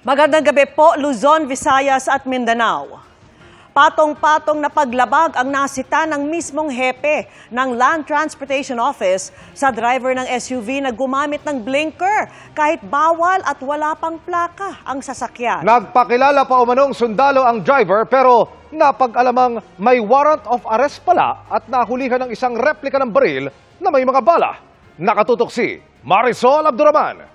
Magandang gabi po, Luzon, Visayas at Mindanao. Patong-patong na paglabag ang nasita ng mismong hepe ng Land Transportation Office sa driver ng SUV na gumamit ng blinker kahit bawal at wala pang plaka ang sasakyan. Nagpakilala pa umanong sundalo ang driver pero napag-alamang may warrant of arrest pala at nahulihan ng isang replika ng baril na may mga bala. Nakatutok si Marisol Abduraman.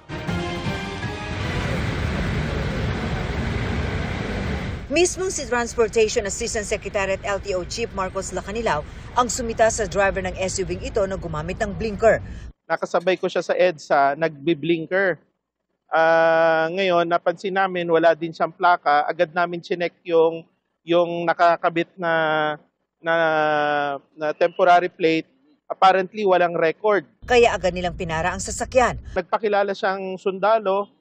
Mismong si Transportation Assistant Secretary at LTO Chief Marcos Lacanilao ang sumita sa driver ng SUV ito na gumamit ng blinker. Nakasabay ko siya sa EDSA, nagbi-blinker. Ngayon, napansin namin wala din siyang plaka. Agad namin chinek yung nakakabit na temporary plate. Apparently, walang record. Kaya agad nilang pinara ang sasakyan. Nagpakilala siyang sundalo.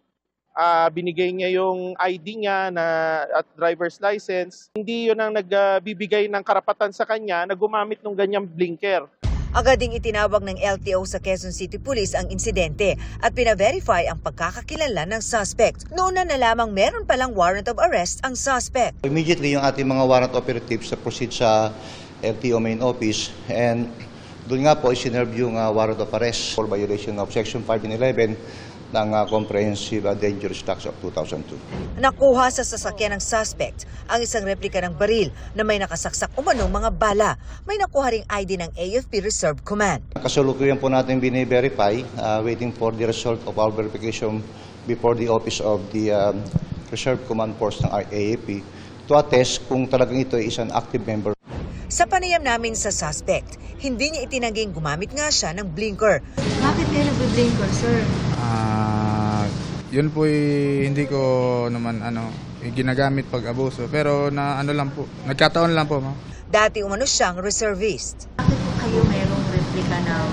Binigay niya yung ID niya at driver's license. Hindi yun ang nagbibigay ng karapatan sa kanya na gumamit ng ganyang blinker. Agad ding itinawag ng LTO sa Quezon City Police ang insidente at pina-verify ang pagkakakilala ng suspect. Noon na lamang meron palang warrant of arrest ang suspect. Immediately yung ating mga warrant operatives na proceed sa LTO main office and doon nga po isinerve yung warrant of arrest for violation of Section 5 and 11 ng Comprehensive Dangerous Tax of 2002. Nakuha sa sasakyan ng suspect ang isang replika ng baril na may nakasaksak umanong mga bala. May nakuha ring ID ng AFP Reserve Command. Kasalukuyan po natin bine-verify, waiting for the result of our verification before the office of the Reserve Command Force ng AFP to attest kung talagang ito ay isang active member. Sa panayam namin sa suspect, hindi niya itinangging gumamit nga siya ng blinker. Bakit kayo nag-blinker, sir? Yun po hindi ko naman ginagamit pag abuso pero nagkataon lang po, ma'am. Dati umano siyang reservist. Bakit po kayo mayroong replika ng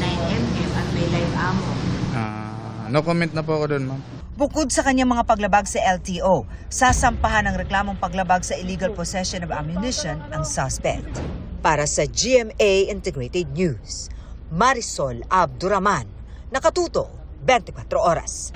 9mm at may live ammo? No comment na po ako doon, ma'am. Bukod sa kanyang mga paglabag sa LTO, sasampahan ng reklamong paglabag sa illegal possession of ammunition ang suspect. Para sa GMA Integrated News, Marisol Abduraman, nakatuto 24 oras.